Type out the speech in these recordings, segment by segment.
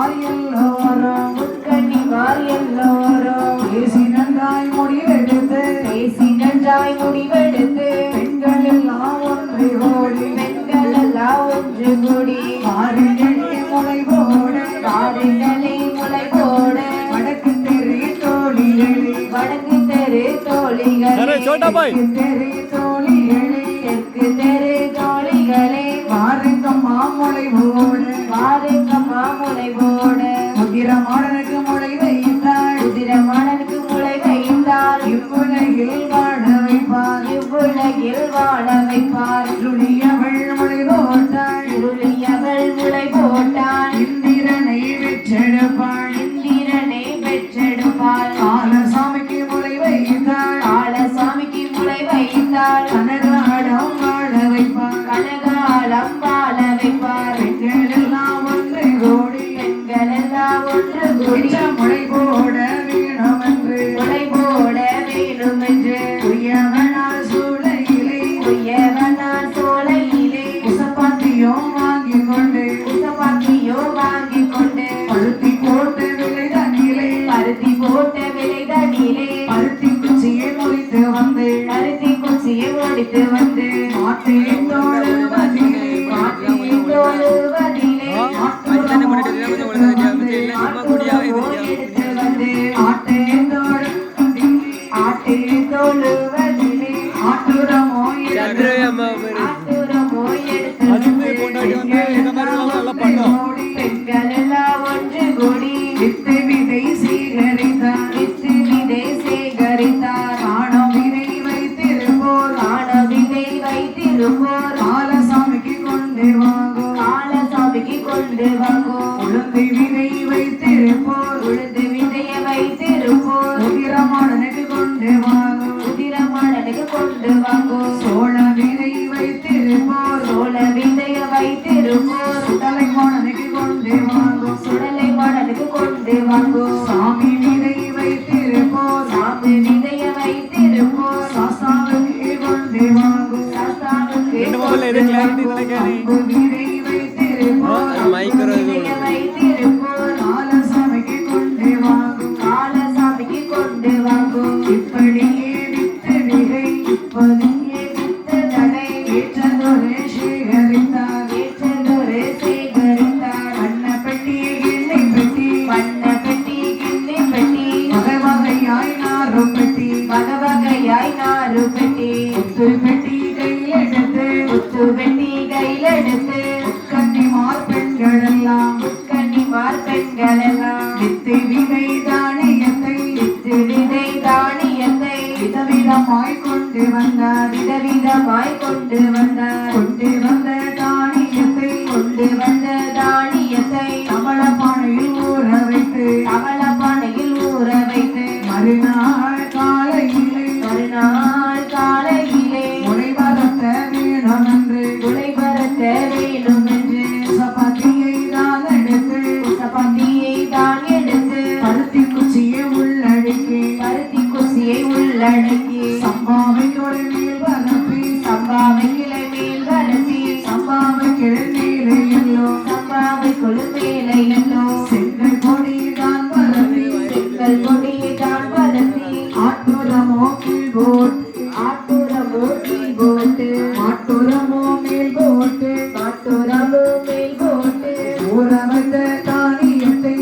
முன்கன்னிமார் எல்லோரும் முன்கன்னிமார் எல்லோரும் பேசி நன்றாய் முடிவெடுத்து பெண்கள் எல்லாம் ஒன்று கூடி பாருங்களே முளை போட வடக்கு தெரு தோழிகளே தெற்கு தெரு தோழிகளே பாருங்கம்மா முளை போட குதிரமாடனுக்கு முளை வைத்தாள் இவ்வுலகில் வாழ வைப்பார் இருளியவள் முளை போட்டாள் இந்திரனை பெற்றெடுப்பாள் காலசாமிக்கு முளை வைத்தாள் கனகாலம் வாழ வைப்பார் பெண்கள் எல்லாம் ஒன்று கூடி முளை போட வேணுமென்று உயவனார் சோலையிலே உசப்பாத்தியும் வாங்கிக் கொண்டு பருத்தி போட்ட விலை தண்ணிலே பருத்தி குச்சியை முடித்து வந்து மாட்டேன் தோழுவதிலே ஆட்டுரமோ பெண்கள் எல்லாம் ஒன்று கூடி வித்து விதை சேகரித்தார் காணம் விதை வைத்திருப்போர் காலசாமிக்கு கொண்டு வாங்கோ உளுந்து விதை வைத்திருப்போர் உதிரமாடனுக்கு கொண்டு வாங்கோ சோழ விதை வைத்திருப்போர் சுடலைமாடனுக்கு கொண்டு வாங்கோ சாமி விதை வைத்திருப்போர் சாஸ்தாவுக்கு கொண்டு வாங்கோ விதை வைத்திருப்போர் காலசாமிக்கு கொண்டு வாங்கோ இப்படியே வித்து விதை ஏற்றதொரு சேகரித்தார் வண்ண பெட்டி கிண்ணை பெட்டி வகையாய் நாறு பெட்டி முத்து பெட்டி கையிலெடுத்து கன்னிமார் பெண்கள் எல்லாம் வித்து விதை தானியத்தை விதவிதமாய் கொண்டு வந்தார் கொண்டு வந்த தானியத்தை கமலப்பானையில் ஊற வைத்து மறுநாள் காலையிலே முளை பரத்த வேணுமென்று சப்பாத்தியை தான் எடுத்து பருத்தி குச்சியை உள்ளடக்கி சம்பாவை மேல் பரப்பி சம்பாவை மேலையல்லோ செங்கல் கொடியை தான் பரப்பி ஆட்டுரமோ கீழ் போட்டு மாட்டுரமோ மேல் போட்டு ஊற வந்த தானியத்தை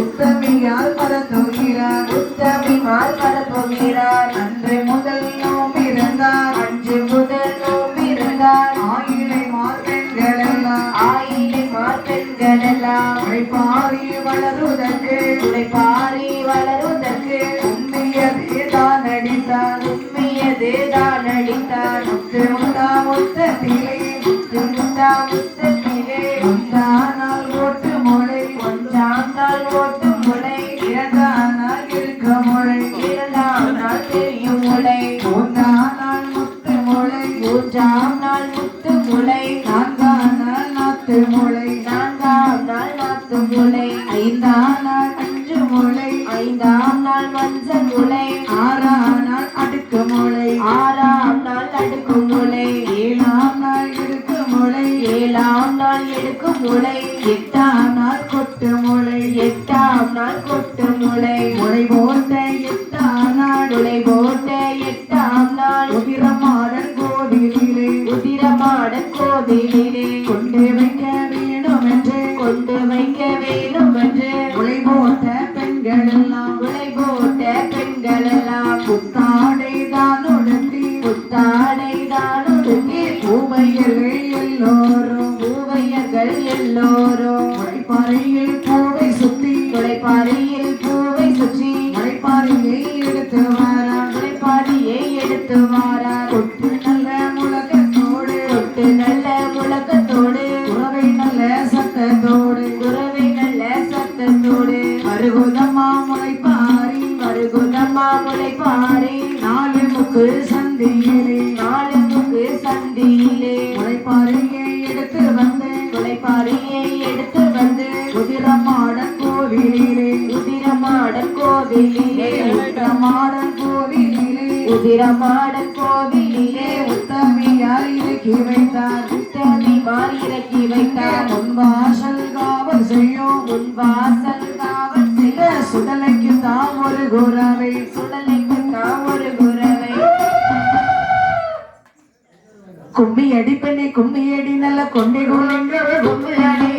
உத்தமியால் பரப்புகிறார் அன்று முதல் நோம்பிருந்தார் ஆயிலை மார்பெண்கள் எல்லாம் உழைப்பாரி வளருதற்கு உண்மையதே தான் அடித்தார் முத்தத்திலே ஒன்றானால் ஓட்டு முளை இரண்டானால் இருக்க முளை தெரியும் முளை மூன்றானால் முத்து முளை நான்கானால் நாத்து முளை ஐந்தாம் நாள் மஞ்சள் முளை ஆறாம் நாள் அடுக்கு முளை ஏழாம் நாள் எடுக்கும் முளை எட்டாம் நாள் கொட்டு முளை எட்டாம் நாள் கொட்டு முளை முளை போட்ட எட்டாம் நாள் முளை போட்ட எட்டாம் நாள் உதிரமாடன் கோவிலிலே உதிரமாடன் கோவிலிலே கொண்டு வைக்க வேணும் என்று கொண்டு வைக்க வேணும் என்று முளை போட்ட பெண்கள் எல்லாம் முளை போட்ட பெண்கள் எல்லாம் புத்தாடை தான் உடுத்தி புத்தாடை தான் உடுத்தி பூவையர்கள் எல்லோரும் பூவையர்கள் எல்லோரும் முளைப்பாறையில் பூவை சுத்தி முளைப்பாறையில் பூவை சுற்றி முளைப்பாறையை எடுத்து வாரா முளைப்பாரியை எடுத்து வாரார் கொட்டு நல்ல முழக்கத்தோடு கொட்டு நல்ல முழக்கத்தோடு உறவை நல்ல சத்தத்தோடு குறவை நல்ல சத்தத்தோடு வருகுதம்மா முளைப்பாரி வருகுதம்மா முளைப்பாரி நாலு முக்கு சந்தியிலே நாலு முக்கு சந்தியிலே முளைப்பாறையை எடுத்து வந்து முளைப்பாரியை எடுத்து வந்து உதிரமாடன் கோவிலிலே உதிரமாடன் கோவிலிலே உதிரமாடன் கோவிலிலே உதிரமாடன் கோவிலிலே உத்தமியார் இறக்கி வைத்தார் உத்தமிமார் இறக்கி வைத்தார் முன்வாசல் காவல் செய்யும் முன்வாசல் காவல் இந்த செய்ய சுடலைக்கு தாம் ஒரு குறவை சுடலைக்கு நான் ஒரு குறவை கும்மி அடி பெண்ணை கும்மி அடி நல்ல கொண்டை குழந்தை கும்மியடி